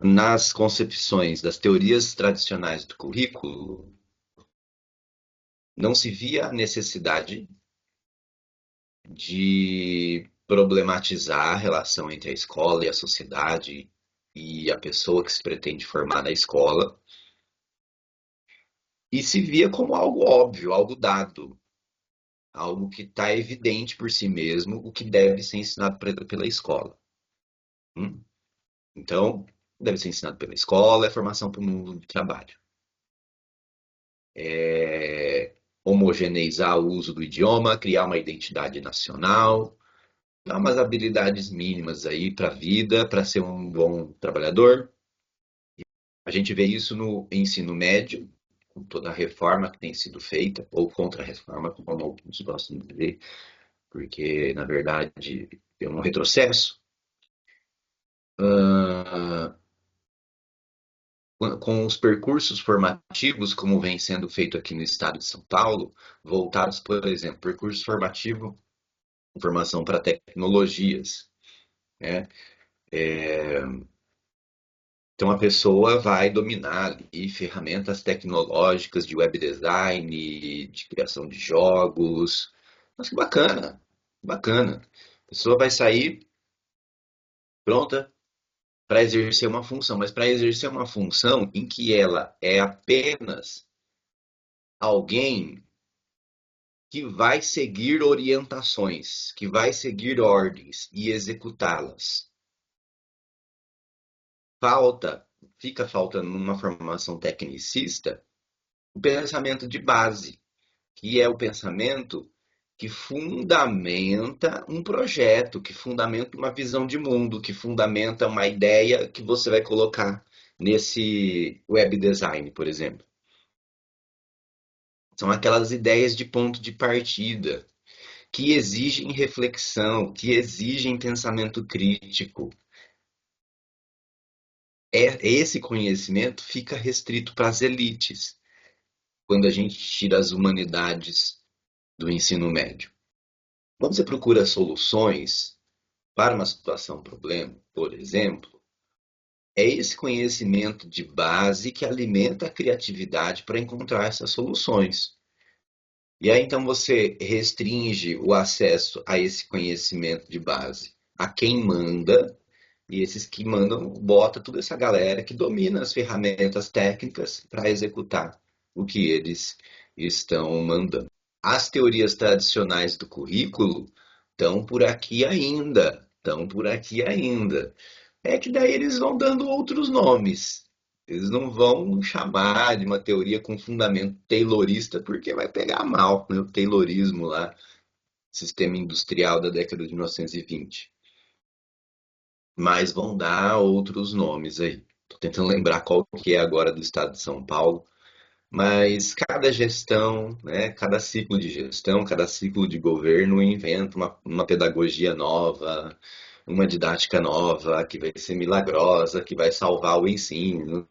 nas concepções das teorias tradicionais do currículo, não se via a necessidade de problematizar a relação entre a escola e a sociedade e a pessoa que se pretende formar na escola, e se via como algo óbvio, algo dado, algo que está evidente por si mesmo, o que deve ser ensinado pela escola. Hum? Então, deve ser ensinado pela escola, é formação para o mundo do trabalho. Homogeneizar o uso do idioma, criar uma identidade nacional, dar umas habilidades mínimas aí para a vida, para ser um bom trabalhador. A gente vê isso no ensino médio, com toda a reforma que tem sido feita, ou contra-reforma, como alguns gostam de dizer, porque, na verdade, é um retrocesso. Uh, com os percursos formativos, como vem sendo feito aqui no estado de São Paulo, voltados, por exemplo, percurso formativo, formação para tecnologias, né? Então a pessoa vai dominar ali ferramentas tecnológicas de web design, de criação de jogos. Mas que bacana, bacana. A pessoa vai sair pronta para exercer uma função, mas para exercer uma função em que ela é apenas alguém que vai seguir orientações, que vai seguir ordens e executá-las. Falta, fica faltando numa formação tecnicista o pensamento de base, que é o pensamento que fundamenta um projeto, que fundamenta uma visão de mundo, que fundamenta uma ideia que você vai colocar nesse web design, por exemplo. São aquelas ideias de ponto de partida que exigem reflexão, que exigem pensamento crítico. Esse conhecimento fica restrito para as elites quando a gente tira as humanidades do ensino médio. Quando você procura soluções para uma situação, problema, por exemplo, é esse conhecimento de base que alimenta a criatividade para encontrar essas soluções. E aí então você restringe o acesso a esse conhecimento de base a quem manda, e esses que mandam bota toda essa galera que domina as ferramentas técnicas para executar o que eles estão mandando. As teorias tradicionais do currículo estão por aqui ainda, estão por aqui ainda. É que daí eles vão dando outros nomes. Eles não vão chamar de uma teoria com fundamento taylorista, porque vai pegar mal, né? O taylorismo lá, sistema industrial da década de 1920. Mas vão dar outros nomes aí. Estou tentando lembrar qual que é agora do estado de São Paulo. Mas cada gestão, né, cada ciclo de gestão, cada ciclo de governo inventa uma pedagogia nova, uma didática nova, que vai ser milagrosa, que vai salvar o ensino.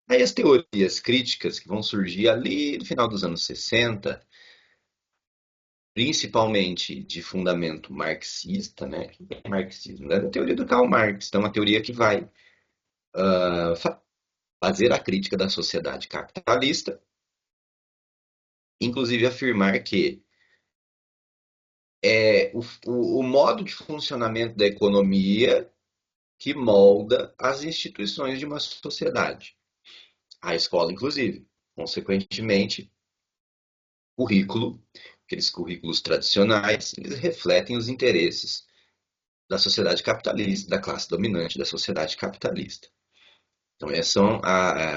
Aí as teorias críticas que vão surgir ali no final dos anos 60, principalmente de fundamento marxista, né? O que é marxismo? É a teoria do Karl Marx. Então, é uma teoria que vai fazer a crítica da sociedade capitalista, inclusive afirmar que é o modo de funcionamento da economia que molda as instituições de uma sociedade. A escola, inclusive. Consequentemente, currículo, aqueles currículos tradicionais, eles refletem os interesses da sociedade capitalista, da classe dominante da sociedade capitalista. Então,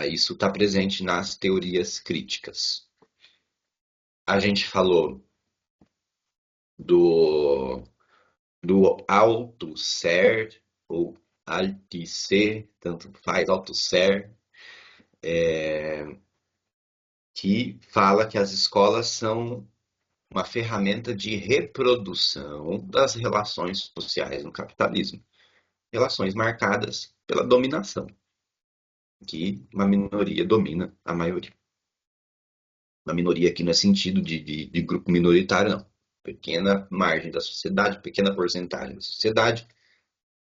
isso está presente nas teorias críticas. A gente falou do, do Althusser, ou Althusser, tanto faz, Althusser, que fala que as escolas são uma ferramenta de reprodução das relações sociais no capitalismo. Relações marcadas pela dominação, que uma minoria domina a maioria. Uma minoria aqui não é sentido de grupo minoritário, não. Pequena margem da sociedade, pequena porcentagem da sociedade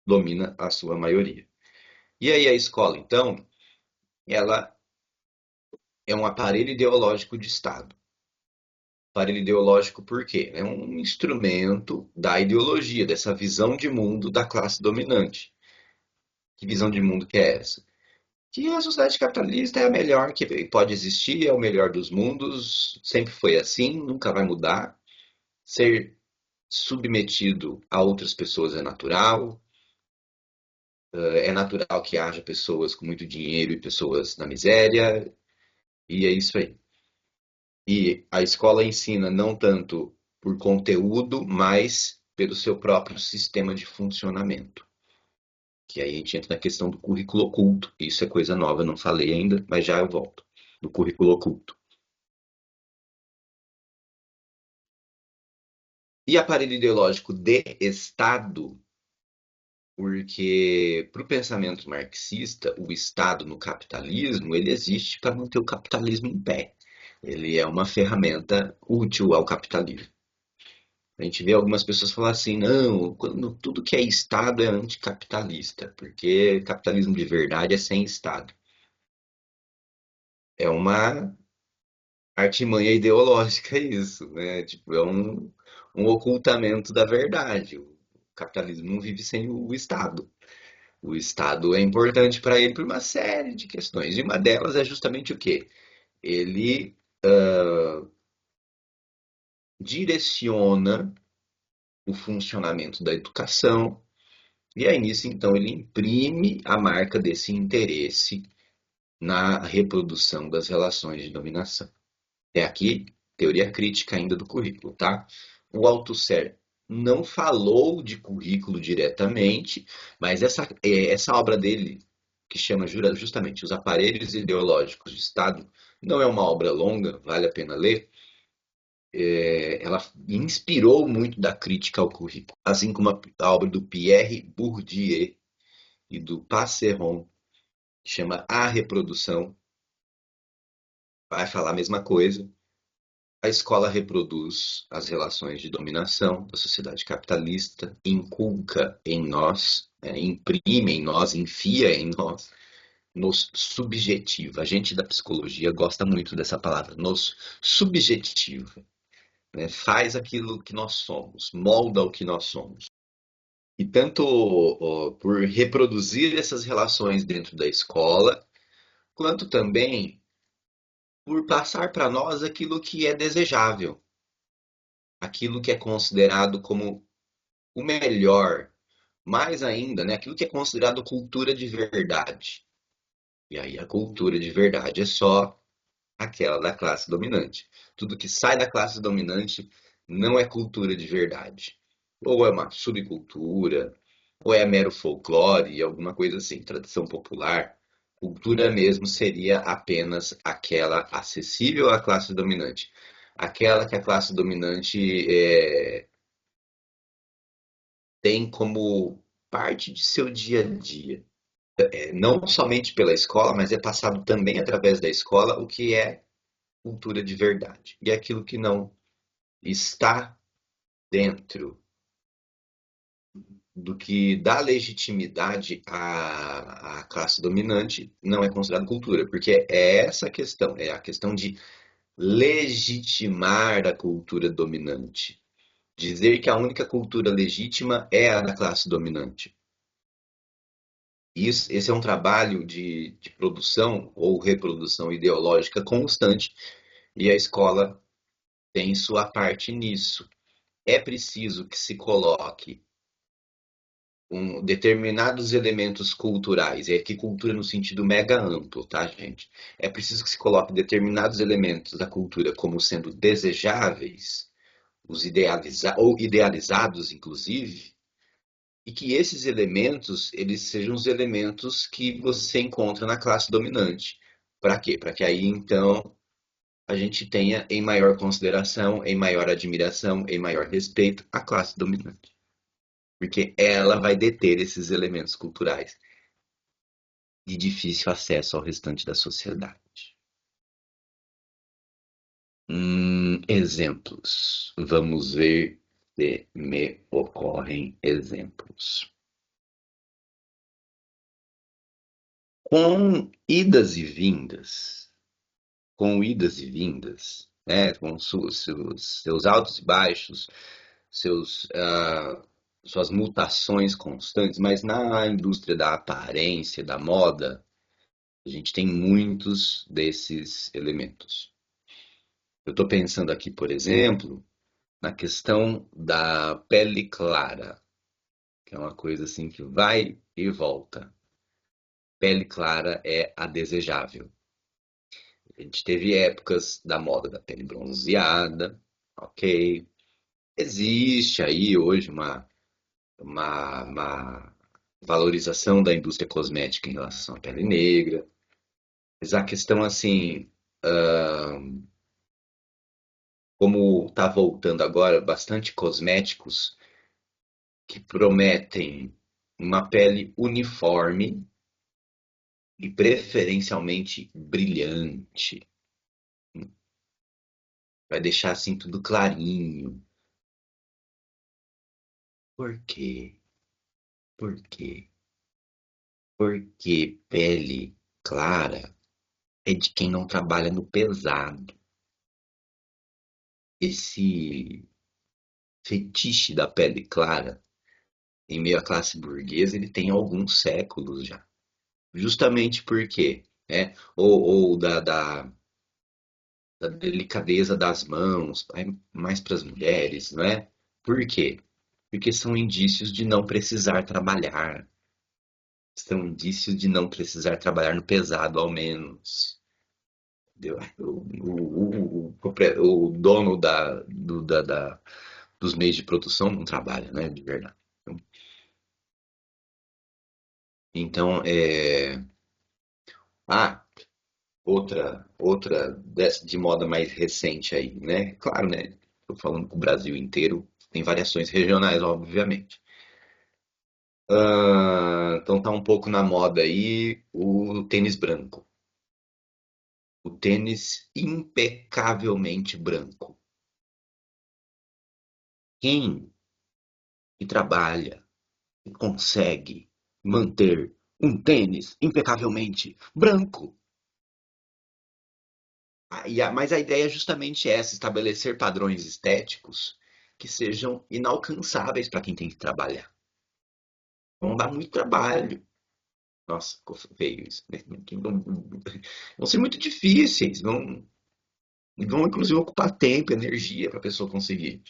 domina a sua maioria. E aí a escola, então, ela é um aparelho ideológico de Estado. Aparelho ideológico por quê? É um instrumento da ideologia, dessa visão de mundo da classe dominante. Que visão de mundo que é essa? Que a sociedade capitalista é a melhor que pode existir, é o melhor dos mundos, sempre foi assim, nunca vai mudar. Ser submetido a outras pessoas é natural. É natural que haja pessoas com muito dinheiro e pessoas na miséria, e é isso aí. E a escola ensina não tanto por conteúdo, mas pelo seu próprio sistema de funcionamento. Que aí a gente entra na questão do currículo oculto. Isso é coisa nova, não falei ainda, mas já eu volto. Do currículo oculto. E aparelho ideológico de Estado, porque para o pensamento marxista, o Estado no capitalismo, ele existe para manter o capitalismo em pé. Ele é uma ferramenta útil ao capitalismo. A gente vê algumas pessoas falar assim, não, quando tudo que é Estado é anticapitalista, porque capitalismo de verdade é sem Estado. É uma artimanha ideológica isso, né? Tipo, é um ocultamento da verdade. O capitalismo não vive sem o Estado. O Estado é importante para ele por uma série de questões. E uma delas é justamente o quê? Ele direciona o funcionamento da educação, e aí nisso, então, ele imprime a marca desse interesse na reprodução das relações de dominação. É aqui teoria crítica ainda do currículo, tá? O Althusser não falou de currículo diretamente, mas essa obra dele, que chama justamente Os Aparelhos Ideológicos de Estado, não é uma obra longa, vale a pena ler. Ela inspirou muito da crítica ao currículo, assim como a obra do Pierre Bourdieu e do Passeron, que chama A Reprodução, vai falar a mesma coisa. A escola reproduz as relações de dominação da sociedade capitalista, inculca em nós, imprime em nós, enfia em nós, nos subjetiva. A gente da psicologia gosta muito dessa palavra, nos subjetiva, né? Faz aquilo que nós somos, molda o que nós somos. E tanto por reproduzir essas relações dentro da escola, quanto também por passar para nós aquilo que é desejável, aquilo que é considerado como o melhor, mais ainda, né, aquilo que é considerado cultura de verdade. E aí a cultura de verdade é só aquela da classe dominante. Tudo que sai da classe dominante não é cultura de verdade. Ou é uma subcultura, ou é mero folclore, alguma coisa assim, tradição popular. Cultura mesmo seria apenas aquela acessível à classe dominante. Aquela que a classe dominante tem como parte de seu dia a dia. Não somente pela escola, mas é passado também através da escola o que é cultura de verdade. E aquilo que não está dentro do que dá legitimidade à classe dominante não é considerado cultura, porque é essa a questão, é a questão de legitimar a cultura dominante. Dizer que a única cultura legítima é a da classe dominante. Esse é um trabalho de produção ou reprodução ideológica constante, e a escola tem sua parte nisso. É preciso que se coloque determinados elementos culturais, e aqui cultura no sentido mega amplo, tá, gente? É preciso que se coloque determinados elementos da cultura como sendo desejáveis, ou idealizados, inclusive, e que esses elementos eles sejam os elementos que você encontra na classe dominante. Para quê? Para que aí então a gente tenha em maior consideração, em maior admiração, em maior respeito a classe dominante. Porque ela vai deter esses elementos culturais de difícil acesso ao restante da sociedade. Exemplos. Vamos ver se me ocorrem exemplos. Com idas e vindas, com idas e vindas, né? Com seus altos e baixos, suas mutações constantes, mas na indústria da aparência, da moda, a gente tem muitos desses elementos. Eu estou pensando aqui, por exemplo, na questão da pele clara, que é uma coisa assim que vai e volta. Pele clara é a desejável. A gente teve épocas da moda da pele bronzeada, ok. Existe aí hoje uma valorização da indústria cosmética em relação à pele negra. Mas a questão assim, como está voltando agora bastante cosméticos que prometem uma pele uniforme e preferencialmente brilhante. Vai deixar assim tudo clarinho. Por quê? Por quê? Porque pele clara é de quem não trabalha no pesado. Esse fetiche da pele clara em meio à classe burguesa, ele tem alguns séculos já. Justamente porque, né? Ou da delicadeza das mãos, mais para as mulheres, não é? Por quê? Porque são indícios de não precisar trabalhar. São indícios de não precisar trabalhar no pesado, ao menos. Entendeu? O dono dos meios de produção não trabalha, né? De verdade. Então, ah, outra de moda mais recente aí, né? Claro, né? Tô falando com o Brasil inteiro, tem variações regionais, obviamente. Então tá um pouco na moda aí o tênis branco. O tênis impecavelmente branco. Quem que trabalha e consegue manter um tênis impecavelmente branco? Mas a ideia é justamente essa, estabelecer padrões estéticos que sejam inalcançáveis para quem tem que trabalhar. Vão dar muito trabalho. Nossa, ficou feio isso, né? Vão ser muito difíceis, vão inclusive ocupar tempo, energia para a pessoa conseguir.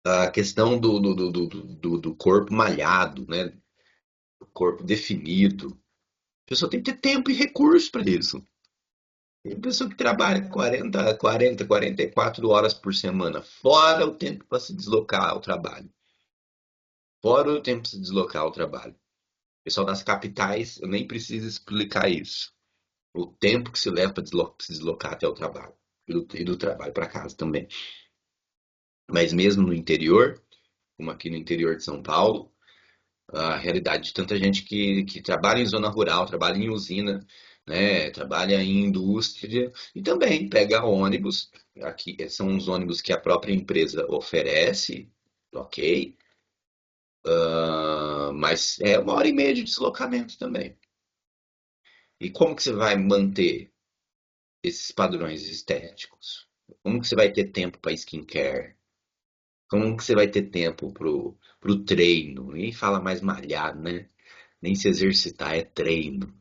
A questão do corpo malhado, né? O corpo definido. A pessoa tem que ter tempo e recurso para isso. Tem pessoa que trabalha 44 horas por semana, fora o tempo para se deslocar ao trabalho. Fora o tempo para se deslocar ao trabalho. O pessoal das capitais, eu nem preciso explicar isso. O tempo que se leva para se deslocar até o trabalho. E do trabalho para casa também. Mas mesmo no interior, como aqui no interior de São Paulo, a realidade de tanta gente que trabalha em zona rural, trabalha em usina, né, trabalha em indústria e também pega ônibus. Aqui são os ônibus que a própria empresa oferece, ok? Mas é 1 hora e meia de deslocamento também. E como que você vai manter esses padrões estéticos? Como que você vai ter tempo para skincare? Como que você vai ter tempo pro treino? Nem fala mais malhar, né? Nem se exercitar é treino.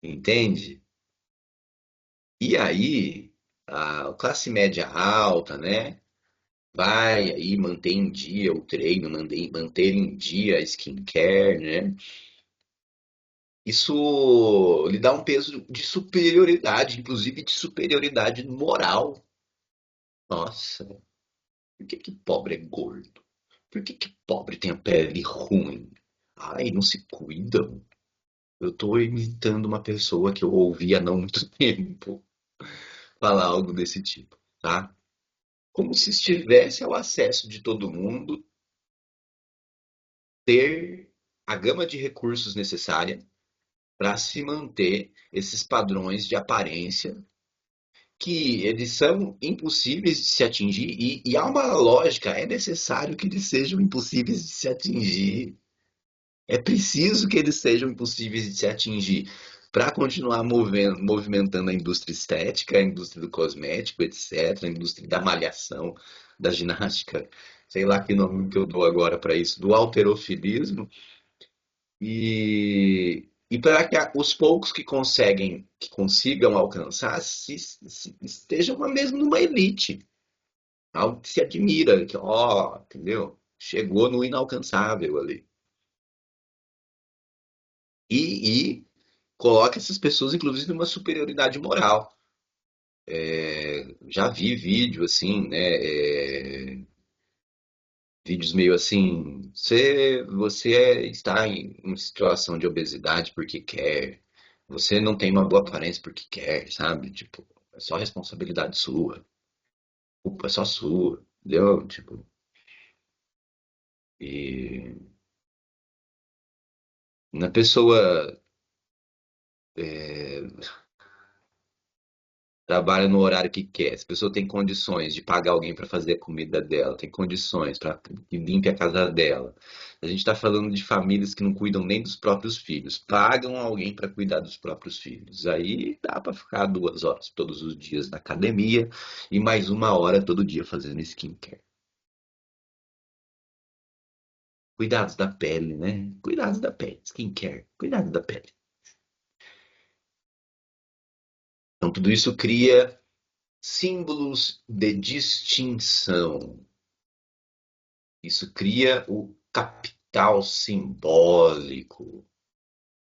Entende? E aí, a classe média alta, né? Vai aí manter em dia o treino, manter em dia a skincare, né? Isso lhe dá um peso de superioridade, inclusive de superioridade moral. Nossa, por que que pobre é gordo? Por que que pobre tem a pele ruim? Ai, não se cuidam. Eu tô imitando uma pessoa que eu ouvi há não muito tempo falar algo desse tipo, tá? Como se estivesse ao acesso de todo mundo ter a gama de recursos necessária para se manter esses padrões de aparência que eles são impossíveis de se atingir e há uma lógica, é necessário que eles sejam impossíveis de se atingir. É preciso que eles sejam impossíveis de se atingir. para continuar movimentando a indústria estética, a indústria do cosmético, etc., a indústria da malhação, da ginástica, sei lá que nome que eu dou agora para isso, do halterofilismo, e para que os poucos que consigam alcançar, estejam mesmo numa elite, algo que se admira, que, ó, entendeu? Chegou no inalcançável ali. E coloca essas pessoas, inclusive, numa superioridade moral. Já vi vídeo assim, né? Vídeos meio assim, você está em uma situação de obesidade porque quer, você não tem uma boa aparência porque quer, sabe? Tipo, é só responsabilidade sua, culpa é só sua, entendeu? Tipo, e na pessoa é, trabalha no horário que quer. Se a pessoa tem condições de pagar alguém para fazer a comida dela, tem condições para que limpe a casa dela. A gente está falando de famílias que não cuidam nem dos próprios filhos, pagam alguém para cuidar dos próprios filhos. Aí dá para ficar 2 horas todos os dias na academia e mais 1 hora todo dia fazendo skincare. Cuidados da pele, né? Cuidados da pele, skincare, cuidados da pele. Então tudo isso cria símbolos de distinção. Isso cria o capital simbólico.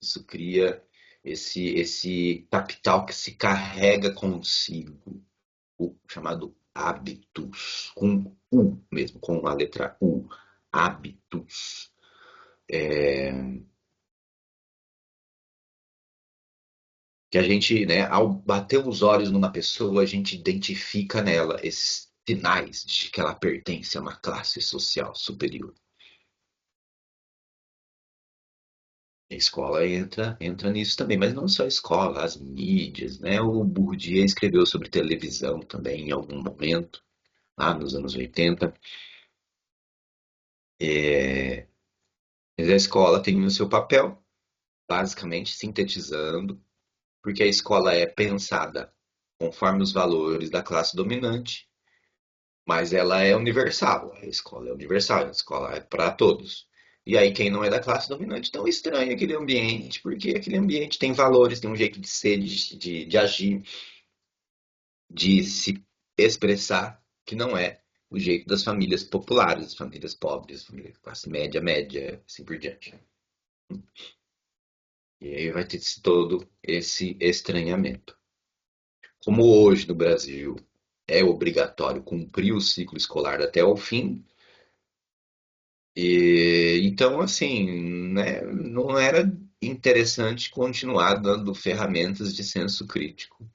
Isso cria esse capital que se carrega consigo, o chamado hábitus, com U mesmo, com a letra U, hábitus. Que a gente, né, ao bater os olhos numa pessoa, a gente identifica nela esses sinais de que ela pertence a uma classe social superior. A escola entra nisso também, mas não só a escola, as mídias, né? O Bourdieu escreveu sobre televisão também em algum momento, lá nos anos 80. Mas a escola tem o seu papel, basicamente sintetizando, porque a escola é pensada conforme os valores da classe dominante, mas ela é universal. A escola é universal, a escola é para todos. E aí, quem não é da classe dominante não estranha aquele ambiente, porque aquele ambiente tem valores, tem um jeito de ser, de agir, de se expressar, que não é o jeito das famílias populares, das famílias pobres, família classe média, média, assim por diante. E aí vai ter todo esse estranhamento. Como hoje no Brasil é obrigatório cumprir o ciclo escolar até o fim, e então assim, né, não era interessante continuar dando ferramentas de senso crítico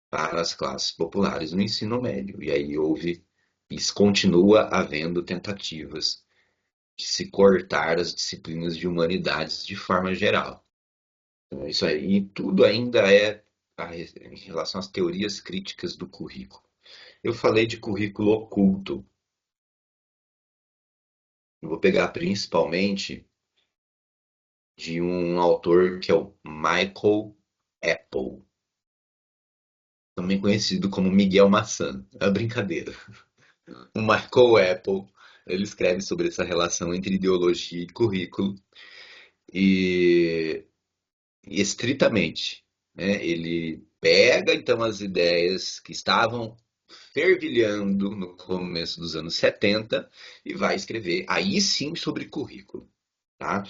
para as classes populares no ensino médio. E aí houve, e continua havendo tentativas de se cortar as disciplinas de humanidades de forma geral. Então, isso aí tudo ainda é em relação às teorias críticas do currículo. Eu falei de currículo oculto. Eu vou pegar principalmente de um autor que é o Michael Apple, também conhecido como Miguel Maçã. É uma brincadeira. O Michael Apple, ele escreve sobre essa relação entre ideologia e currículo e, e estritamente, né, ele pega então as ideias que estavam fervilhando no começo dos anos 70 e vai escrever aí sim sobre currículo, tá?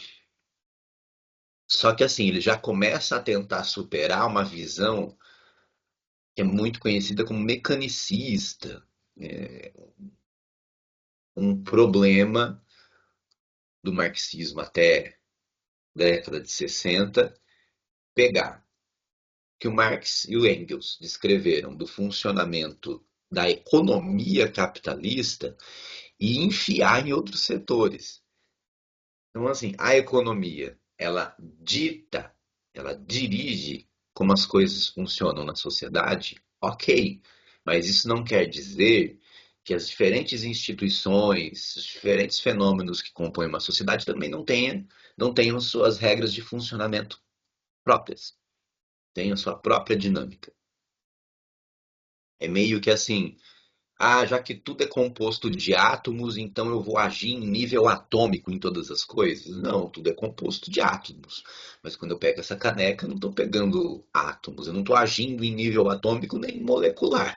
Só que assim, ele já começa a tentar superar uma visão que é muito conhecida como mecanicista, é, um problema do marxismo até década de 60, pegar que o Marx e o Engels descreveram do funcionamento da economia capitalista e enfiar em outros setores. Então, assim, a economia, ela dita, ela dirige como as coisas funcionam na sociedade, ok, mas isso não quer dizer que as diferentes instituições, os diferentes fenômenos que compõem uma sociedade também não tenham suas regras de funcionamento próprias. tem a sua própria dinâmica. É meio que assim, já que tudo é composto de átomos, então eu vou agir em nível atômico em todas as coisas? Não, tudo é composto de átomos. Mas quando eu pego essa caneca, eu não estou pegando átomos, eu não estou agindo em nível atômico nem molecular.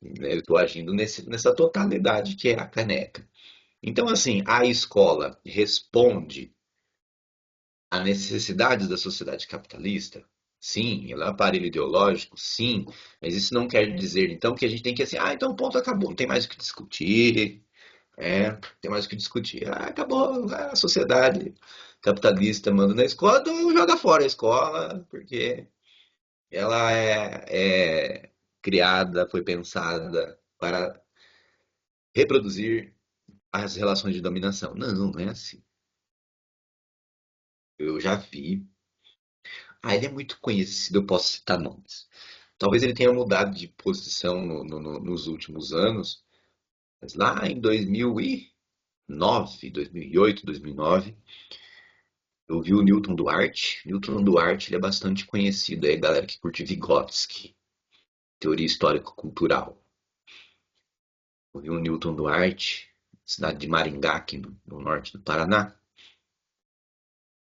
Né? Eu estou agindo nessa totalidade que é a caneca. Então, assim, a escola responde a necessidades da sociedade capitalista? Sim. Ela é um aparelho ideológico? Sim. Mas isso não quer dizer, então, que a gente tem que assim, então o ponto acabou, não tem mais o que discutir, não tem mais o que discutir. Acabou, a sociedade capitalista manda na escola, então joga fora a escola, porque ela é criada, foi pensada para reproduzir as relações de dominação. Não, não é assim. Eu já vi. Ele é muito conhecido, eu posso citar nomes. Talvez ele tenha mudado de posição nos últimos anos, mas lá em 2009, 2008, 2009, eu vi o Newton Duarte. Newton Duarte ele é bastante conhecido, aí galera que curte Vygotsky, teoria histórico-cultural. Eu vi o Newton Duarte, cidade de Maringá, aqui no norte do Paraná,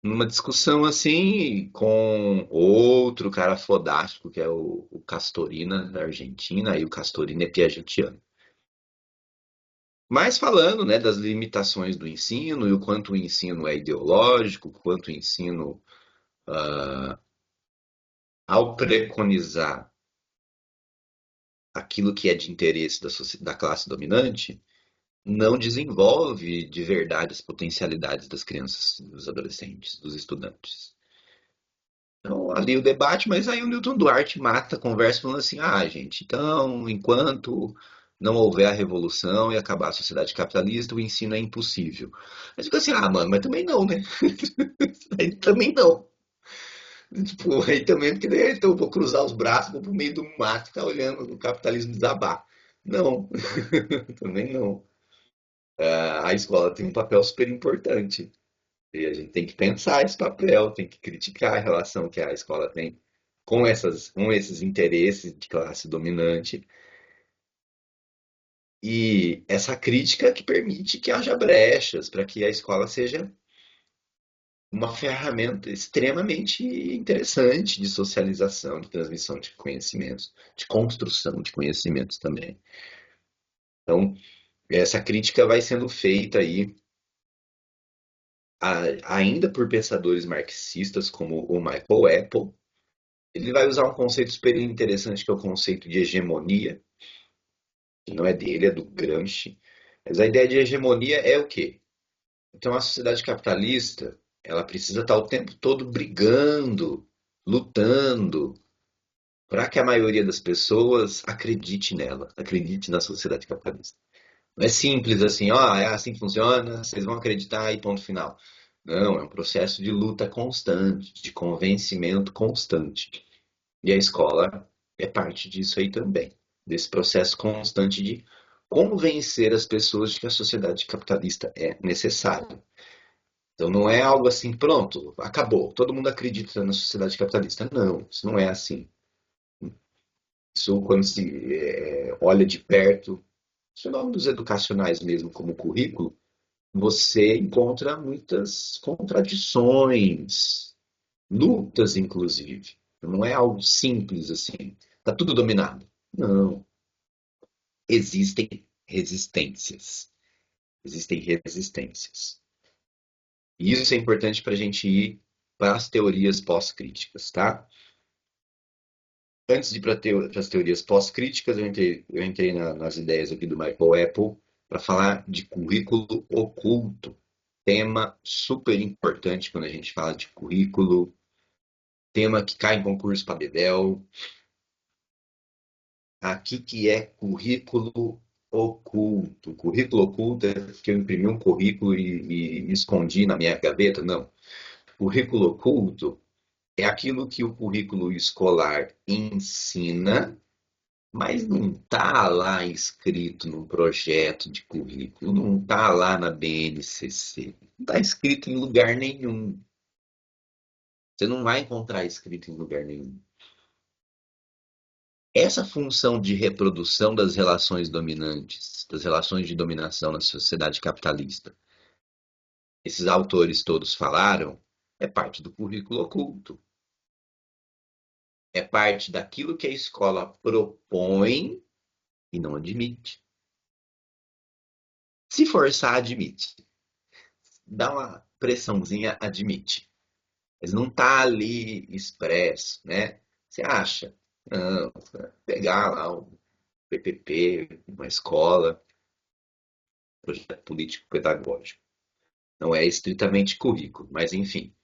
numa discussão assim com outro cara fodástico, que é o Castorina, da Argentina, e o Castorina é piagetiano. Mas falando, né, das limitações do ensino e o quanto o ensino é ideológico, o quanto o ensino, ao preconizar aquilo que é de interesse da classe dominante, não desenvolve de verdade as potencialidades das crianças, dos adolescentes, dos estudantes. Então, ali o debate, mas aí o Newton Duarte mata a conversa falando assim, gente, então, enquanto não houver a revolução e acabar a sociedade capitalista, o ensino é impossível. Mas fica assim, mano, mas também não, né? Aí também não. Tipo, aí também, porque daí, então eu vou cruzar os braços, vou pro meio do mato e ficar olhando o capitalismo desabar. Não, também não. A escola tem um papel super importante. E a gente tem que pensar esse papel, tem que criticar a relação que a escola tem com esses interesses de classe dominante. E essa crítica que permite que haja brechas para que a escola seja uma ferramenta extremamente interessante de socialização, de transmissão de conhecimentos, de construção de conhecimentos também. Então, essa crítica vai sendo feita aí ainda por pensadores marxistas como o Michael Apple. Ele vai usar um conceito super interessante que é o conceito de hegemonia, que não é dele, é do Gramsci. Mas a ideia de hegemonia é o quê? Então a sociedade capitalista, ela precisa estar o tempo todo brigando, lutando, para que a maioria das pessoas acredite nela, acredite na sociedade capitalista. Não é simples assim, é assim que funciona, vocês vão acreditar e ponto final. Não, é um processo de luta constante, de convencimento constante. E a escola é parte disso aí também, desse processo constante de convencer as pessoas de que a sociedade capitalista é necessária. Então não é algo assim, pronto, acabou, todo mundo acredita na sociedade capitalista. Não, isso não é assim. Isso quando se olha de perto, fenômenos educacionais mesmo, como o currículo, você encontra muitas contradições, lutas inclusive. Não é algo simples assim. Está tudo dominado. Não. Existem resistências. Existem resistências. E isso é importante para a gente ir para as teorias pós-críticas, tá? Antes de ir para as teorias pós-críticas, eu entrei nas ideias aqui do Michael Apple para falar de currículo oculto. Tema super importante quando a gente fala de currículo, tema que cai em concurso para Bedel. Aqui que é currículo oculto. Currículo oculto é que eu imprimi um currículo e escondi na minha gaveta? Não. Currículo oculto é aquilo que o currículo escolar ensina, mas não está lá escrito no projeto de currículo, não está lá na BNCC, não está escrito em lugar nenhum. Você não vai encontrar escrito em lugar nenhum. Essa função de reprodução das relações dominantes, das relações de dominação na sociedade capitalista, esses autores todos falaram, é parte do currículo oculto. É parte daquilo que a escola propõe e não admite. Se forçar, admite. Dá uma pressãozinha, admite. Mas não está ali expresso, né? Você acha? Não, pegar lá o PPP, uma escola, projeto político-pedagógico. Não é estritamente currículo, mas enfim.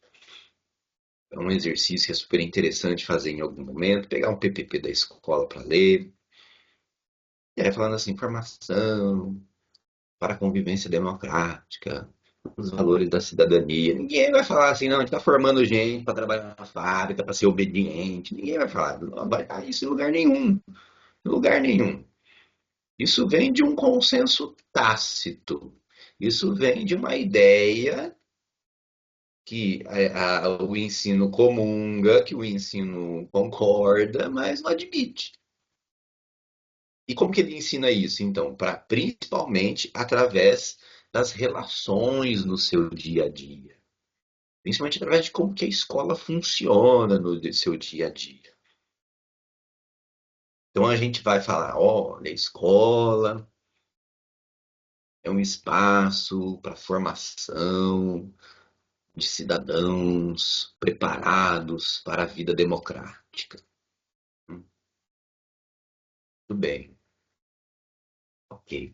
É um exercício que é super interessante fazer em algum momento, pegar um PPP da escola para ler, e aí falando assim, formação para a convivência democrática, os valores da cidadania. Ninguém vai falar assim, não, a gente está formando gente para trabalhar na fábrica, para ser obediente. Ninguém vai falar, não vai estar isso em lugar nenhum. Em lugar nenhum. Isso vem de um consenso tácito. Isso vem de uma ideia que o ensino comunga, que o ensino concorda, mas não admite. E como que ele ensina isso, então? Principalmente através das relações no seu dia a dia. Principalmente através de como que a escola funciona no seu dia a dia. Então a gente vai falar, olha, a escola é um espaço para formação de cidadãos preparados para a vida democrática. Tudo bem, ok.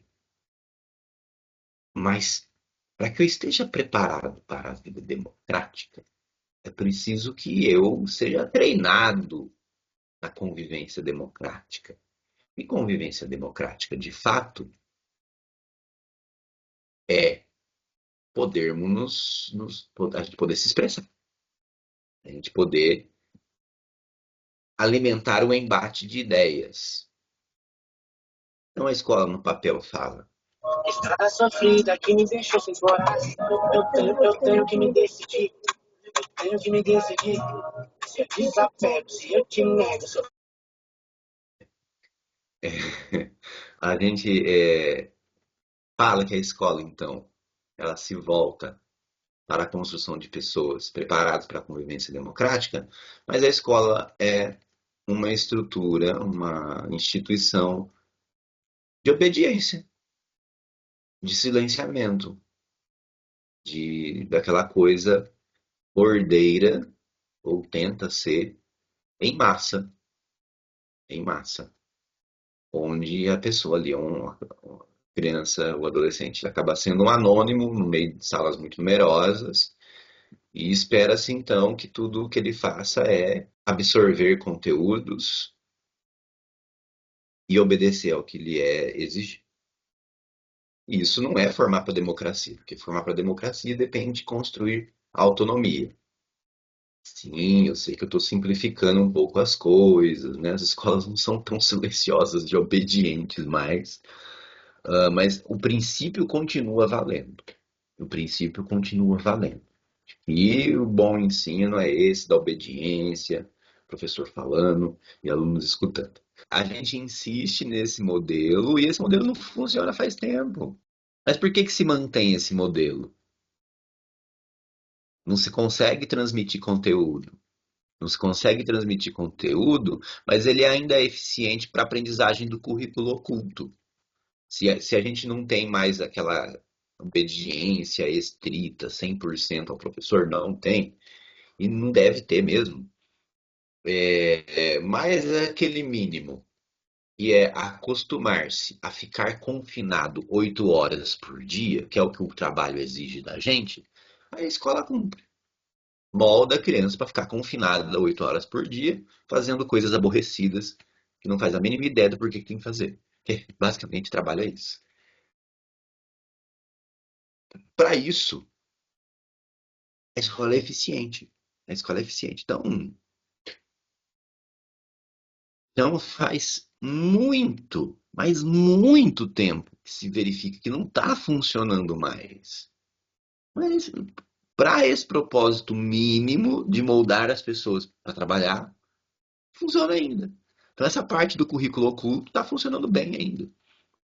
Mas para que eu esteja preparado para a vida democrática, é preciso que eu seja treinado na convivência democrática. E convivência democrática, de fato, é a gente poder se expressar, a gente poder alimentar o embate de ideias. Então a escola no papel fala. Estrada sofrida que me deixou sem coragem. Eu tenho que me decidir. Eu tenho que me decidir. Se eu desapego, se eu te nego, se eu... A gente fala que a escola, então, ela se volta para a construção de pessoas preparadas para a convivência democrática, mas a escola é uma estrutura, uma instituição de obediência, de silenciamento, daquela coisa ordeira, ou tenta ser, em massa, em massa, onde a pessoa ali, uma criança ou adolescente, acaba sendo um anônimo no meio de salas muito numerosas, e espera-se então que tudo o que ele faça é absorver conteúdos e obedecer ao que lhe é exigido. E isso não é formar para a democracia, porque formar para a democracia depende de construir autonomia. Sim, eu sei que eu estou simplificando um pouco as coisas, né? As escolas não são tão silenciosas de obedientes mais, mas o princípio continua valendo. O princípio continua valendo. E o bom ensino é esse da obediência, professor falando e alunos escutando. A gente insiste nesse modelo e esse modelo não funciona faz tempo. Mas por que que se mantém esse modelo? Não se consegue transmitir conteúdo. Não se consegue transmitir conteúdo, mas ele ainda é eficiente para a aprendizagem do currículo oculto. Se a gente não tem mais aquela obediência estrita, 100% ao professor, não tem, e não deve ter mesmo. Mas é aquele mínimo, que é acostumar-se a ficar confinado 8 horas por dia, que é o que o trabalho exige da gente, a escola cumpre. Molda a criança para ficar confinada 8 horas por dia, fazendo coisas aborrecidas, que não faz a mínima ideia do porquê que tem que fazer. Porque, basicamente, trabalho é isso. Para isso, a escola é eficiente. A escola é eficiente. Então faz muito, mas muito tempo que se verifica que não está funcionando mais. Mas para esse propósito mínimo de moldar as pessoas para trabalhar, funciona ainda. Então essa parte do currículo oculto está funcionando bem ainda.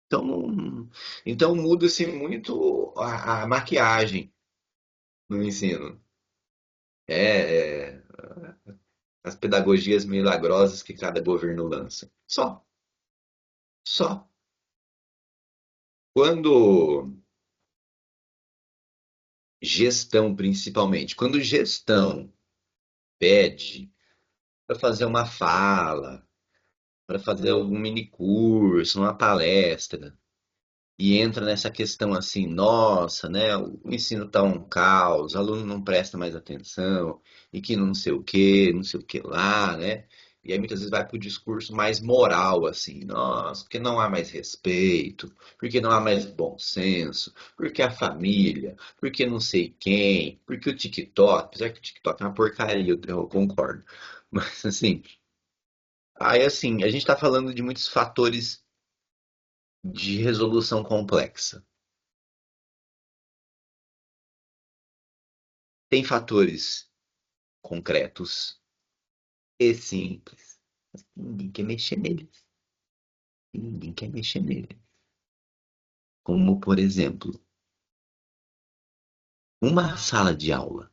Então, então muda-se muito a maquiagem no ensino. É, as pedagogias milagrosas que cada governo lança. Só. Quando gestão, principalmente, quando gestão pede para fazer uma fala, para fazer algum mini curso, uma palestra, e entra nessa questão assim, nossa, né, o ensino tá um caos, o aluno não presta mais atenção, e que não sei o que, não sei o que lá, né? E aí muitas vezes vai para o discurso mais moral, assim, nossa, porque não há mais respeito, porque não há mais bom senso, porque a família, porque não sei quem, porque o TikTok, apesar que o TikTok é uma porcaria, eu concordo. Mas assim, aí assim, a gente está falando de muitos fatores de resolução complexa. Tem fatores concretos e simples. Ninguém quer mexer neles. Ninguém quer mexer neles. Como, por exemplo, uma sala de aula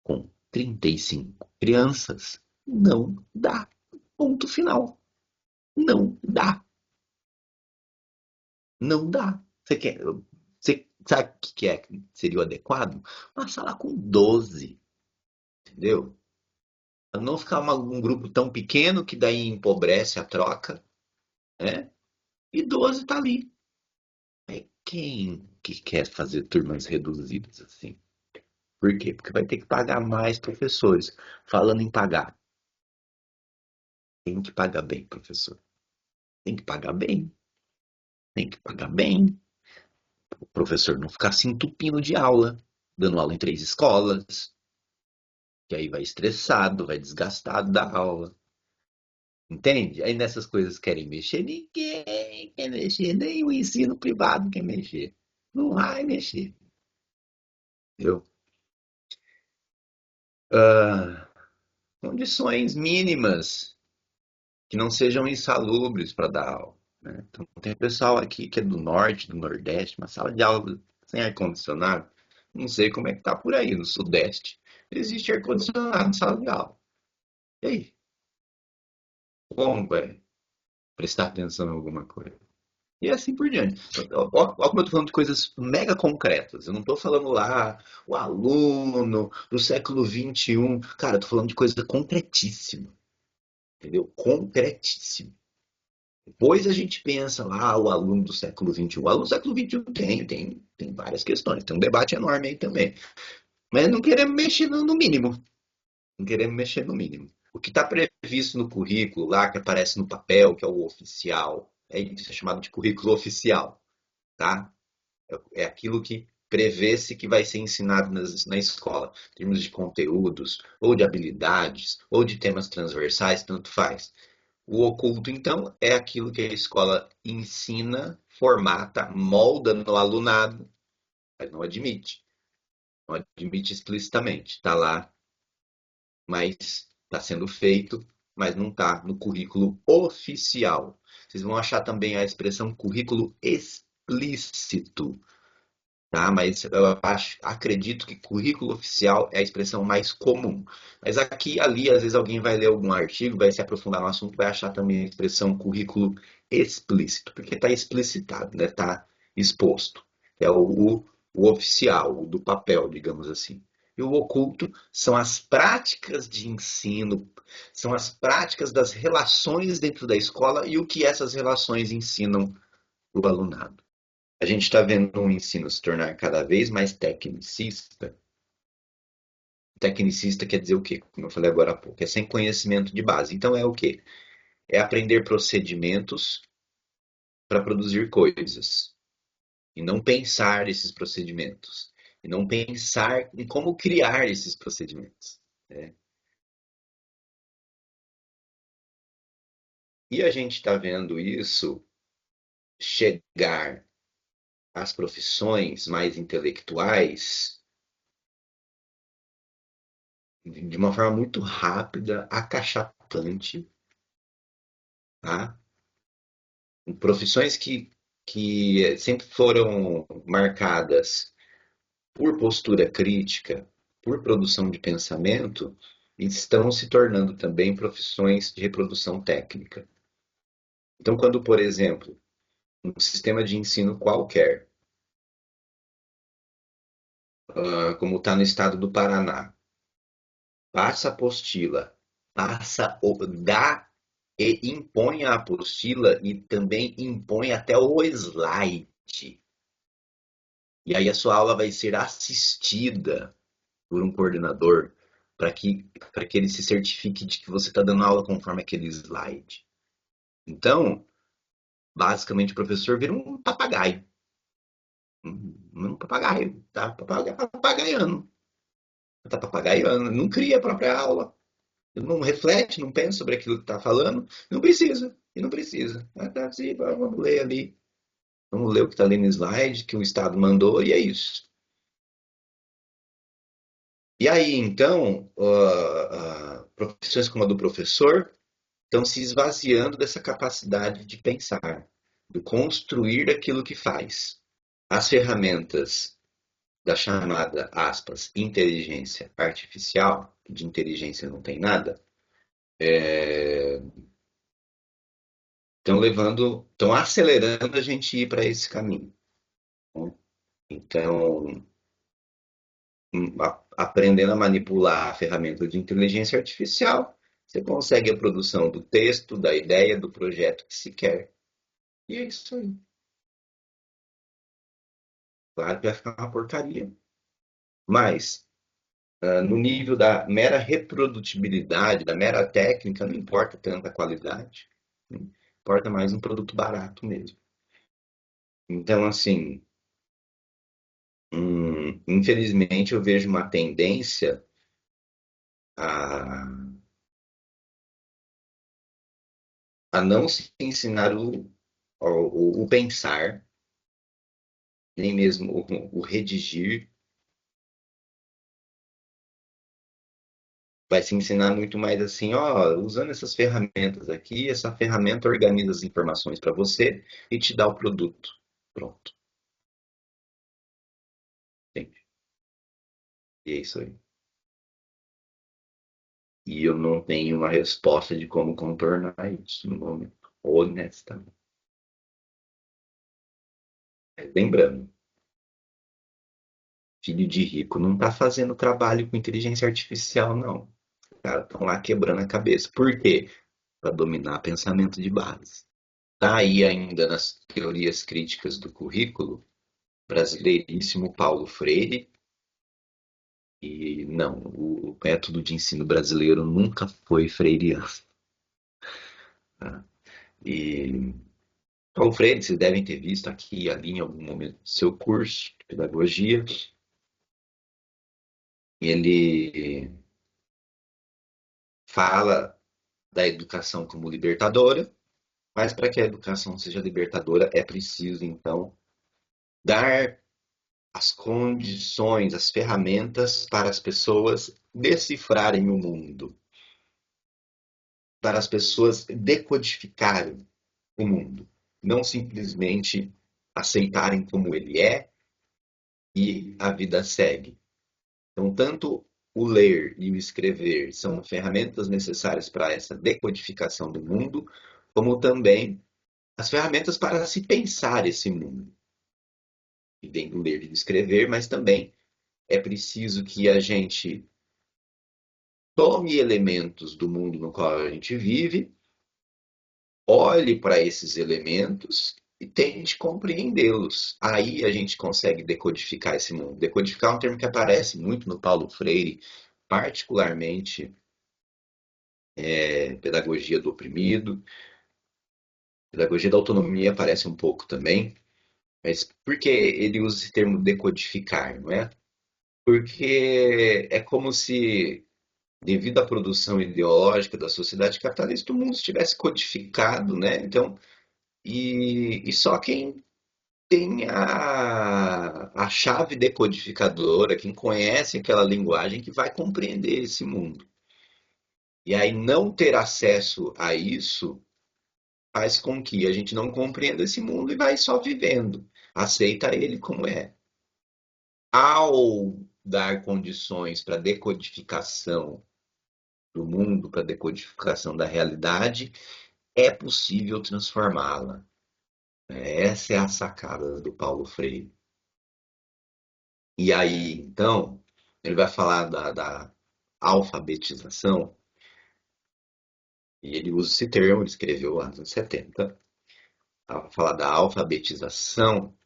com 35 crianças não dá. Ponto final. Não dá. Não dá. Você sabe o que seria o adequado? Uma sala com 12, entendeu? Pra não ficar um grupo tão pequeno que daí empobrece a troca, né? E 12 tá ali. É quem que quer fazer turmas reduzidas assim? Por quê? Porque vai ter que pagar mais professores. Falando em pagar, tem que pagar bem, professor. Tem que pagar bem. Tem que pagar bem. O professor não ficar se entupindo de aula, dando aula em 3 escolas, que aí vai estressado, vai desgastado da aula. Entende? Aí nessas coisas querem mexer, ninguém quer mexer, nem o ensino privado quer mexer. Não vai mexer. Entendeu? Ah, condições mínimas que não sejam insalubres para dar aula, né? Então, tem pessoal aqui que é do norte, do nordeste, uma sala de aula sem ar-condicionado. Não sei como é que tá por aí, no sudeste. Existe ar-condicionado em sala de aula. E aí? Como vai prestar atenção em alguma coisa? E assim por diante. Ó, como eu tô falando de coisas mega concretas. Eu não tô falando lá o aluno do século XXI. Cara, eu tô falando de coisa concretíssima. Entendeu? Concretíssima. Depois a gente pensa lá, o aluno do século XXI. O aluno do século XXI tem várias questões, tem um debate enorme aí também. Mas não queremos mexer no mínimo. Não queremos mexer no mínimo. O que está previsto no currículo lá, que aparece no papel, que é o oficial, isso é chamado de currículo oficial, tá? É aquilo que prevê-se que vai ser ensinado na escola, em termos de conteúdos, ou de habilidades, ou de temas transversais, tanto faz. O oculto, então, é aquilo que a escola ensina, formata, molda no alunado, mas não admite. Não admite explicitamente. Está lá, mas está sendo feito, mas não está no currículo oficial. Vocês vão achar também a expressão currículo explícito, tá? Mas eu acredito que currículo oficial é a expressão mais comum. Mas aqui e ali, às vezes alguém vai ler algum artigo, vai se aprofundar no assunto, vai achar também a expressão currículo explícito, porque está explicitado, né? Está exposto. É o oficial, o do papel, digamos assim. E o oculto são as práticas de ensino, são as práticas das relações dentro da escola e o que essas relações ensinam o alunado. A gente está vendo um ensino se tornar cada vez mais tecnicista. Tecnicista quer dizer o quê? Como eu falei agora há pouco, é sem conhecimento de base. Então é o quê? É aprender procedimentos para produzir coisas e não pensar esses procedimentos e não pensar em como criar esses procedimentos, né? E a gente está vendo isso chegar às profissões mais intelectuais de uma forma muito rápida, acachatante, tá? Profissões que sempre foram marcadas por postura crítica, por produção de pensamento, estão se tornando também profissões de reprodução técnica. Então, quando, por exemplo, um sistema de ensino qualquer, como está no estado do Paraná, passa a apostila, dá e impõe a apostila e também impõe até o slide. E aí a sua aula vai ser assistida por um coordenador para que ele se certifique de que você está dando aula conforme aquele slide. Então, basicamente, o professor vira um papagaio. Um papagaio, tá? Papagaiando. Tá papagaiando. Não cria a própria aula. Não reflete, não pensa sobre aquilo que está falando. Não precisa. E não precisa. Tá assim, vamos ler ali. Vamos ler o que está ali no slide, que o Estado mandou, e é isso. E aí, então, profissões como a do professor estão se esvaziando dessa capacidade de pensar, de construir aquilo que faz. As ferramentas da chamada, aspas, inteligência artificial, que de inteligência não tem nada, estão acelerando a gente ir para esse caminho. Então, aprendendo a manipular a ferramenta de inteligência artificial, você consegue a produção do texto, da ideia, do projeto que se quer. E é isso aí. Claro que vai ficar uma porcaria. Mas, no nível da mera reprodutibilidade, da mera técnica, não importa tanta qualidade. Importa mais um produto barato mesmo. Então, assim, infelizmente eu vejo uma tendência a, a não se ensinar o pensar, nem mesmo o redigir. Vai se ensinar muito mais assim, ó, usando essas ferramentas aqui, essa ferramenta organiza as informações para você e te dá o produto. Pronto. Entende? E é isso aí. E eu não tenho uma resposta de como contornar isso no momento, honestamente. Lembrando, filho de rico não está fazendo trabalho com inteligência artificial, não. Os caras estão lá quebrando a cabeça. Por quê? Para dominar pensamento de base. Está aí ainda nas teorias críticas do currículo, brasileiríssimo Paulo Freire. E não, o método de ensino brasileiro nunca foi freiriano. Tá? E Paulo Freire, vocês devem ter visto aqui e ali em algum momento do seu curso de pedagogia. Ele fala da educação como libertadora, mas para que a educação seja libertadora é preciso, então, dar as condições, as ferramentas para as pessoas decifrarem o mundo, para as pessoas decodificarem o mundo, não simplesmente aceitarem como ele é e a vida segue. Então, tanto o ler e o escrever são ferramentas necessárias para essa decodificação do mundo, como também as ferramentas para se pensar esse mundo. E vem do ler e do escrever, mas também é preciso que a gente tome elementos do mundo no qual a gente vive, olhe para esses elementos e tente compreendê-los. Aí a gente consegue decodificar esse mundo. Decodificar é um termo que aparece muito no Paulo Freire, particularmente pedagogia do oprimido, pedagogia da autonomia aparece um pouco também. Mas por que ele usa esse termo decodificar, não é? Porque é como se, devido à produção ideológica da sociedade capitalista, o mundo estivesse codificado, né? Então, e só quem tem a chave decodificadora, quem conhece aquela linguagem, que vai compreender esse mundo. E aí não ter acesso a isso faz com que a gente não compreenda esse mundo e vai só vivendo, aceita ele como é. Ao dar condições para decodificação do mundo, para decodificação da realidade, é possível transformá-la. Essa é a sacada do Paulo Freire. E aí, então, ele vai falar da alfabetização, e ele usa esse termo, ele escreveu lá nos anos 70. Ao falar da alfabetização,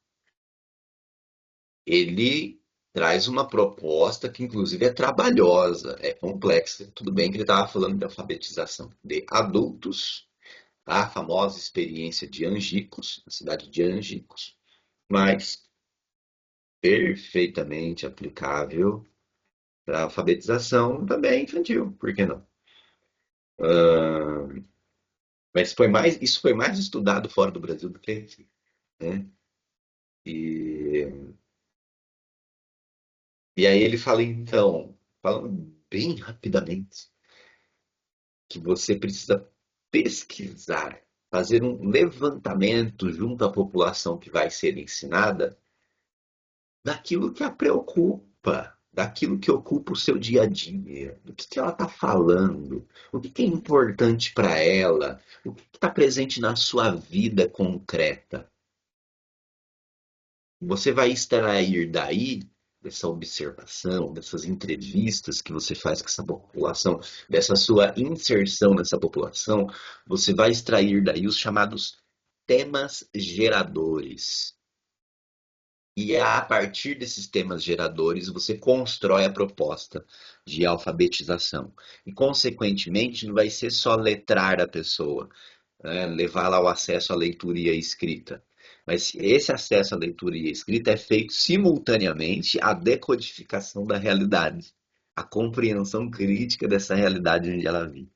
ele traz uma proposta que, inclusive, é trabalhosa, é complexa. Tudo bem que ele estava falando de alfabetização de adultos, a famosa experiência de Angicos, na cidade de Angicos, mas perfeitamente aplicável para alfabetização também infantil, por que não? Uh, mas isso foi mais estudado fora do Brasil do que aqui, né? E, e aí ele fala, então, falando bem rapidamente, que você precisa pesquisar, fazer um levantamento junto à população que vai ser ensinada daquilo que a preocupa, daquilo que ocupa o seu dia a dia, do que ela está falando, o que é importante para ela, o que está presente na sua vida concreta. Você vai extrair daí, dessa observação, dessas entrevistas que você faz com essa população, dessa sua inserção nessa população, você vai extrair daí os chamados temas geradores. E é a partir desses temas geradores você constrói a proposta de alfabetização. E, consequentemente, não vai ser só letrar a pessoa, né, levá-la ao acesso à leitura e à escrita. Mas esse acesso à leitura e à escrita é feito simultaneamente à decodificação da realidade, à compreensão crítica dessa realidade onde ela vive.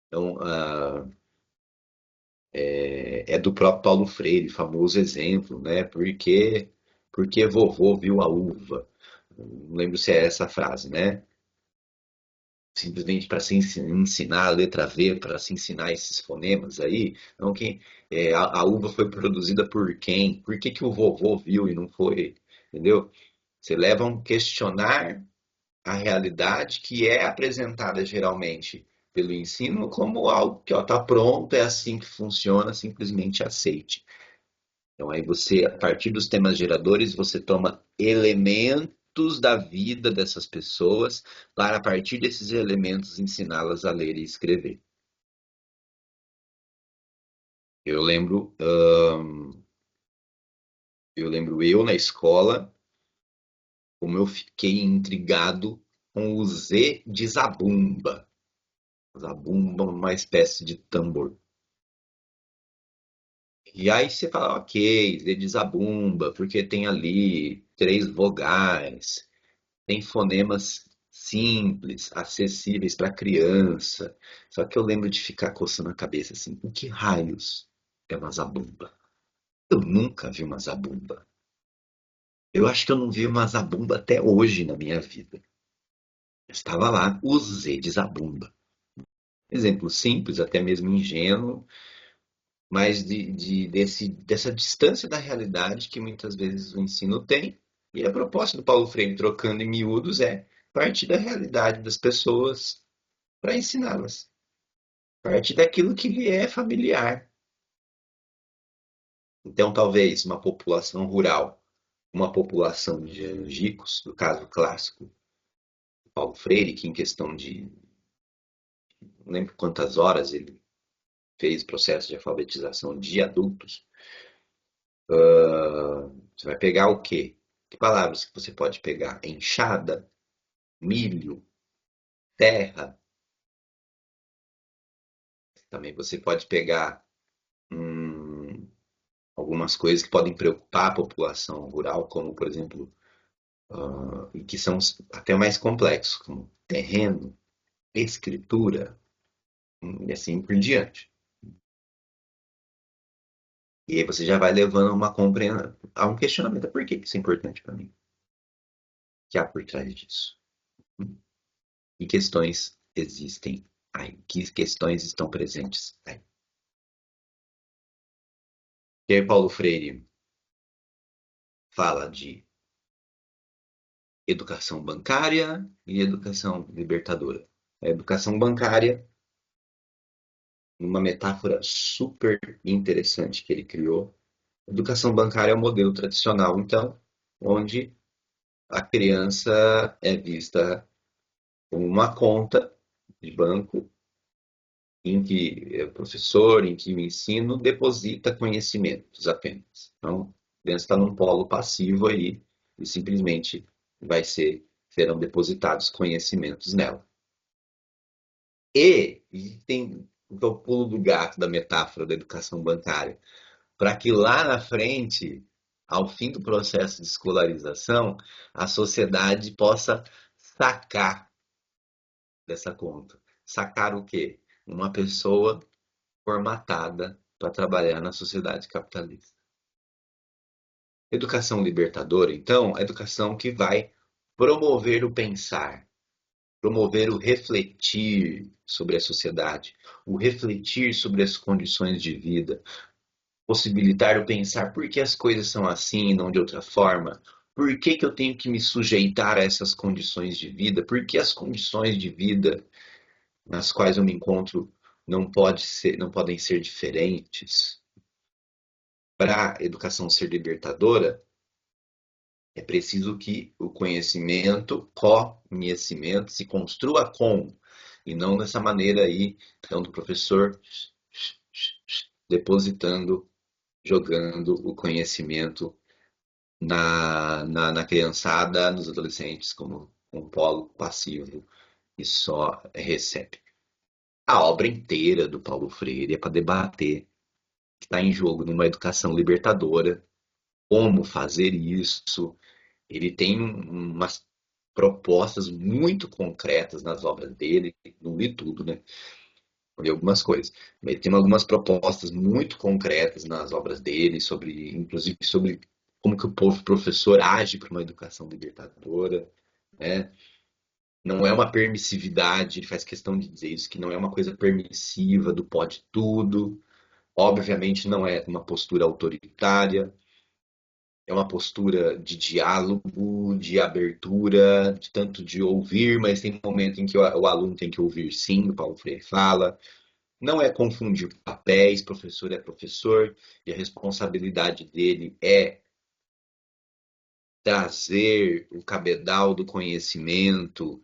Então, é do próprio Paulo Freire, famoso exemplo, né? Porque vovô viu a uva. Não lembro se é essa a frase, né? Simplesmente para se ensinar a letra V, para se ensinar esses fonemas aí. Então, a uva foi produzida por quem? Por que o vovô viu e não foi? Entendeu? Você leva a um questionar a realidade que é apresentada geralmente pelo ensino como algo que está pronto, é assim que funciona, simplesmente aceite. Então aí você, a partir dos temas geradores, você toma elementos da vida dessas pessoas para, a partir desses elementos, ensiná-las a ler e escrever. Eu lembro, eu na escola, como eu fiquei intrigado com o Z de zabumba. Zabumba, uma espécie de tambor. E aí você fala, ok, Z de zabumba, porque tem ali três vogais, tem fonemas simples, acessíveis para criança. Só que eu lembro de ficar coçando a cabeça assim, o que raios é uma zabumba? Eu nunca vi uma zabumba. Eu acho que eu não vi uma zabumba até hoje na minha vida. Estava lá, o Z de zabumba. Exemplo simples, até mesmo ingênuo, mas dessa distância da realidade que muitas vezes o ensino tem. E a proposta do Paulo Freire, trocando em miúdos, é partir da realidade das pessoas para ensiná-las. Parte daquilo que lhe é familiar. Então, talvez uma população rural, uma população de angicos, no caso clássico do Paulo Freire, que em questão de não lembro quantas horas ele fez processo de alfabetização de adultos, você vai pegar o quê? Que palavras que você pode pegar? Enxada, milho, terra. Também você pode pegar hum, algumas coisas que podem preocupar a população rural, como, por exemplo, e que são até mais complexos, como terreno, escritura e assim por diante. E aí você já vai levando uma compreensão, a um questionamento. Por que isso é importante para mim? O que há por trás disso? E questões existem Aí, que questões estão presentes aí? E aí, Paulo Freire fala de educação bancária e educação libertadora. A educação bancária, uma metáfora super interessante que ele criou. A educação bancária é o modelo tradicional, então, onde a criança é vista como uma conta de banco em que o professor, em que o ensino deposita conhecimentos apenas. Então, a criança está num polo passivo aí e simplesmente serão depositados conhecimentos nela. E tem o pulo do gato da metáfora da educação bancária, para que lá na frente, ao fim do processo de escolarização, a sociedade possa sacar dessa conta. Sacar o quê? Uma pessoa formatada para trabalhar na sociedade capitalista. Educação libertadora, então, é a educação que vai promover o pensar, promover o refletir sobre a sociedade, o refletir sobre as condições de vida, possibilitar o pensar por que as coisas são assim e não de outra forma, por que eu tenho que me sujeitar a essas condições de vida, por que as condições de vida nas quais eu me encontro não podem ser diferentes. Para a educação ser libertadora, é preciso que o conhecimento se construa com, e não dessa maneira aí, então, do professor depositando, jogando o conhecimento na criançada, nos adolescentes, como um polo passivo e só recebe. A obra inteira do Paulo Freire é para debater que está em jogo numa educação libertadora, como fazer isso. Ele tem umas propostas muito concretas nas obras dele, não li tudo, né? Li algumas coisas. Mas ele tem algumas propostas muito concretas nas obras dele, inclusive sobre como que o povo professor age para uma educação libertadora, né? Não é uma permissividade, ele faz questão de dizer isso, que não é uma coisa permissiva do pode tudo. Obviamente não é uma postura autoritária, é uma postura de diálogo, de abertura, de tanto de ouvir, mas tem um momento em que o aluno tem que ouvir sim, o Paulo Freire fala. Não é confundir papéis, professor é professor, e a responsabilidade dele é trazer o cabedal do conhecimento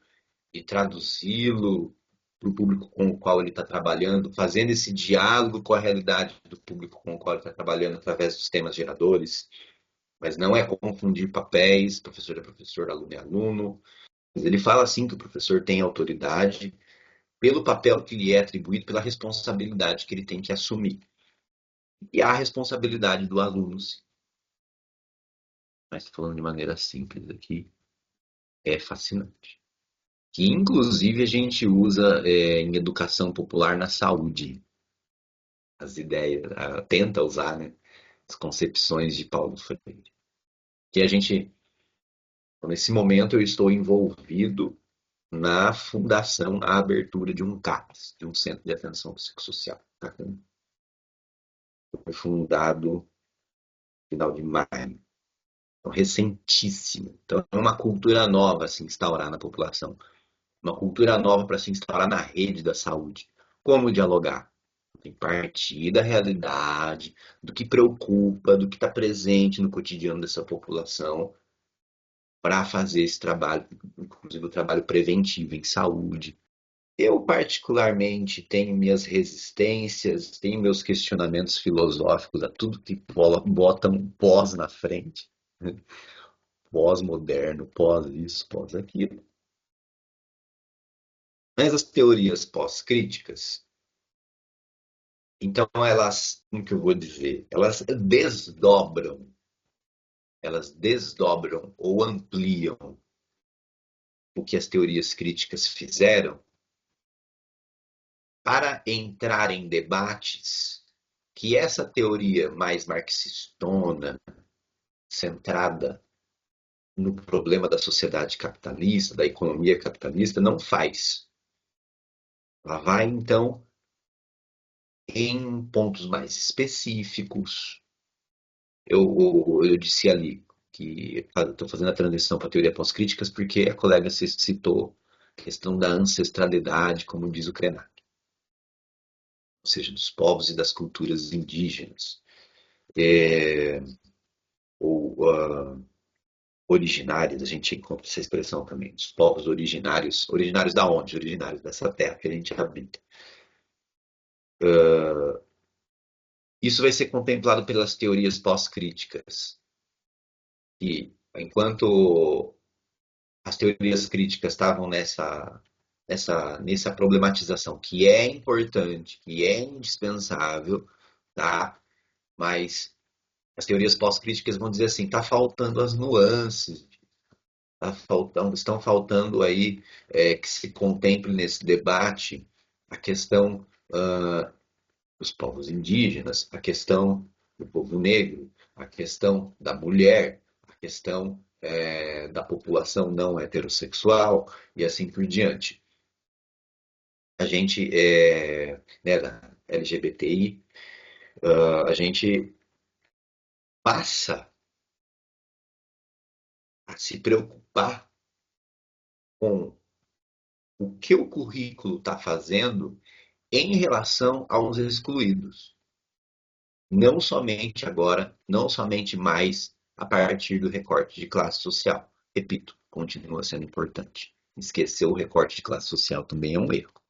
e traduzi-lo para o público com o qual ele está trabalhando, fazendo esse diálogo com a realidade do público com o qual ele está trabalhando através dos temas geradores. Mas não é confundir papéis, professor é professor, aluno é aluno. Mas ele fala assim que o professor tem autoridade pelo papel que lhe é atribuído, pela responsabilidade que ele tem que assumir. E a responsabilidade do aluno, sim. Mas falando de maneira simples aqui, é fascinante. Que inclusive a gente usa em educação popular na saúde. As ideias, tenta usar, né, as concepções de Paulo Freire. Que a gente, nesse momento, eu estou envolvido na fundação, a abertura de um CAPS, de um Centro de Atenção Psicossocial. Tá? Foi fundado no final de maio. Então, recentíssimo. Então, é uma cultura nova a se instaurar na população. Uma cultura nova para se instaurar na rede da saúde. Como dialogar? Tem que partir da realidade, do que preocupa, do que está presente no cotidiano dessa população, para fazer esse trabalho, inclusive o trabalho preventivo em saúde. Eu, particularmente, tenho minhas resistências, tenho meus questionamentos filosóficos a tudo que bota um pós na frente, né? Pós-moderno, pós isso, pós aquilo. Mas as teorias pós-críticas, então elas, como que eu vou dizer? Elas desdobram ou ampliam o que as teorias críticas fizeram para entrar em debates que essa teoria mais marxistona, centrada no problema da sociedade capitalista, da economia capitalista, não faz. Ela vai, então, em pontos mais específicos. Eu disse ali que estou fazendo a transição para a teoria pós-críticas porque a colega citou a questão da ancestralidade, como diz o Krenak, ou seja, dos povos e das culturas indígenas, ou originários, a gente encontra essa expressão também, dos povos originários. Originários da onde? Originários dessa terra que a gente habita. Isso vai ser contemplado pelas teorias pós-críticas. E enquanto as teorias críticas estavam nessa problematização, que é importante, que é indispensável, tá? Mas as teorias pós-críticas vão dizer assim, está faltando as nuances, estão faltando aí que se contemple nesse debate a questão dos povos indígenas, a questão do povo negro, a questão da mulher, a questão da população não heterossexual e assim por diante. A gente, né, da LGBTI, a gente passa a se preocupar com o que o currículo está fazendo em relação aos excluídos. Não somente agora, não somente mais a partir do recorte de classe social. Repito, continua sendo importante. Esquecer o recorte de classe social também é um erro.